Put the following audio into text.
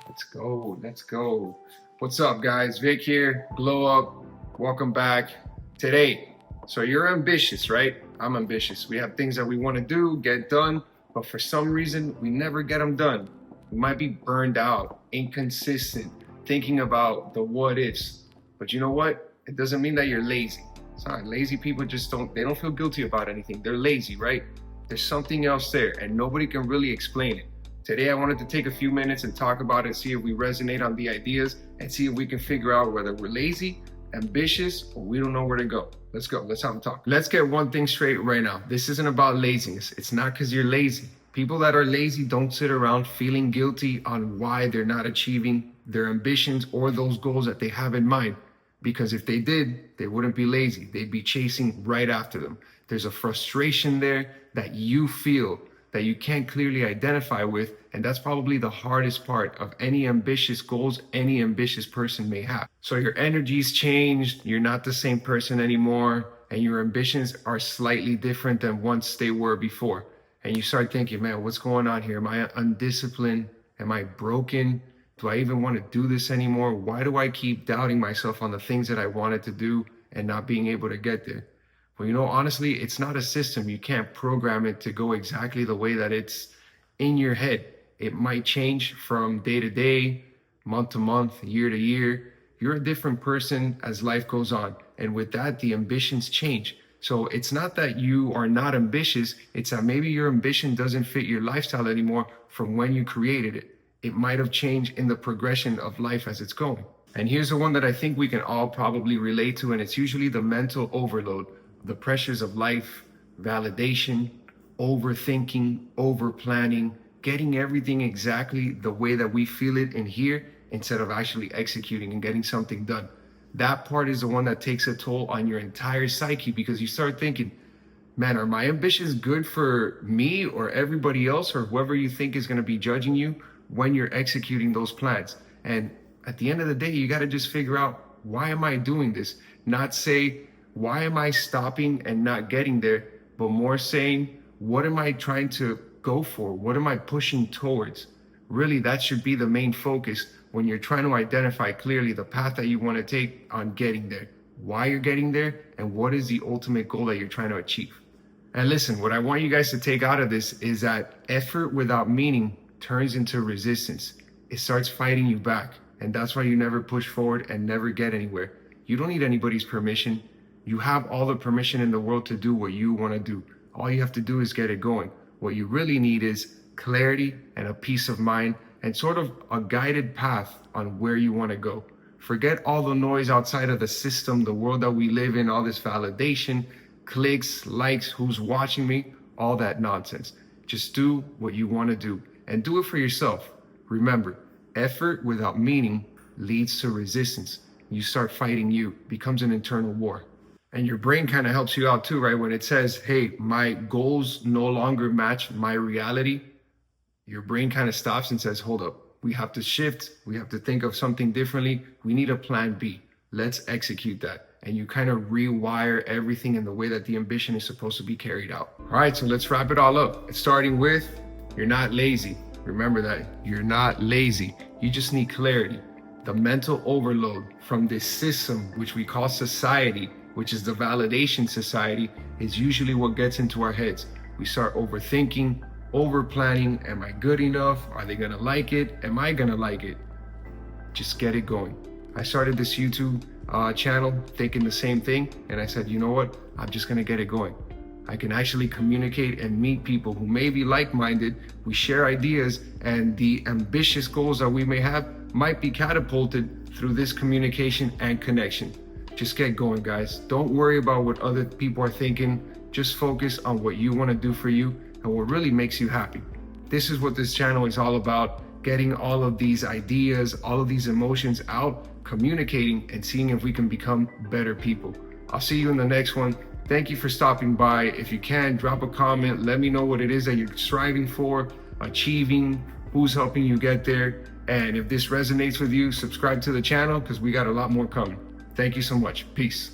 Let's go. Let's go. What's up, guys? Vic here, GloeUP. Welcome back. Today, so you're ambitious, right? I'm ambitious. We have things that we want to do, get done, but for some reason, we never get them done. We might be burned out, inconsistent, thinking about the what ifs. But you know what? It doesn't mean that you're lazy. Sorry, lazy people just don't feel guilty about anything. They're lazy, right? There's something else there, and nobody can really explain it. Today, I wanted to take a few minutes and talk about it, see if we resonate on the ideas, and see if we can figure out whether we're lazy, ambitious, or we don't know where to go. Let's go. Let's have a talk. Let's get one thing straight right now. This isn't about laziness. It's not because you're lazy. People that are lazy don't sit around feeling guilty on why they're not achieving their ambitions or those goals that they have in mind. Because if they did, they wouldn't be lazy. They'd be chasing right after them. There's a frustration there that you feel that you can't clearly identify with, and that's probably the hardest part of any ambitious goals any ambitious person may have. So your energy's changed, you're not the same person anymore, and your ambitions are slightly different than once they were before. And you start thinking, man, what's going on here? Am I undisciplined? Am I broken? Do I even want to do this anymore? Why do I keep doubting myself on the things that I wanted to do and not being able to get there? Well, you know, honestly, it's not a system. You can't program it to go exactly the way that it's in your head. It might change from day to day, month to month, year to year. You're a different person as life goes on. And with that, the ambitions change. So it's not that you are not ambitious. It's that maybe your ambition doesn't fit your lifestyle anymore from when you created it. It might have changed in the progression of life as it's going. And here's the one that I think we can all probably relate to, and it's usually the mental overload. The pressures of life, validation, overthinking, overplanning, getting everything exactly the way that we feel it in here instead of actually executing and getting something done. That part is the one that takes a toll on your entire psyche, because you start thinking, man, are my ambitions good for me or everybody else or whoever you think is going to be judging you when you're executing those plans? And at the end of the day, you got to just figure out, why am I doing this? Not say, why am I stopping and not getting there, but more saying, what am I trying to go for? What am I pushing towards? Really, that should be the main focus when you're trying to identify clearly the path that you want to take on getting there, why you're getting there, and what is the ultimate goal that you're trying to achieve. And listen, what I want you guys to take out of this is that effort without meaning turns into resistance. It starts fighting you back. And that's why you never push forward and never get anywhere. You don't need anybody's permission. You have all the permission in the world to do what you want to do. All you have to do is get it going. What you really need is clarity and a peace of mind and sort of a guided path on where you want to go. Forget all the noise outside of the system, the world that we live in, all this validation, clicks, likes, who's watching me, all that nonsense. Just do what you want to do and do it for yourself. Remember, effort without meaning leads to resistance. You start fighting you, becomes an internal war. And your brain kind of helps you out too, right? When it says, hey, my goals no longer match my reality, your brain kind of stops and says, hold up, we have to shift. We have to think of something differently. We need a plan B. Let's execute that. And you kind of rewire everything in the way that the ambition is supposed to be carried out. All right, so let's wrap it all up. It's starting with, you're not lazy. Remember that, you're not lazy. You just need clarity. The mental overload from this system, which we call society, which is the validation society, is usually what gets into our heads. We start overthinking, overplanning. Am I good enough? Are they gonna like it? Am I gonna like it? Just get it going. I started this YouTube channel thinking the same thing, and I said, you know what? I'm just gonna get it going. I can actually communicate and meet people who may be like-minded. We share ideas, and the ambitious goals that we may have might be catapulted through this communication and connection. Just get going, guys. Don't worry about what other people are thinking. Just focus on what you want to do for you and what really makes you happy. This is what this channel is all about, getting all of these ideas, all of these emotions out, communicating, and seeing if we can become better people. I'll see you in the next one. Thank you for stopping by. If you can, drop a comment. Let me know what it is that you're striving for, achieving, who's helping you get there. And if this resonates with you, subscribe to the channel because we got a lot more coming. Thank you so much. Peace.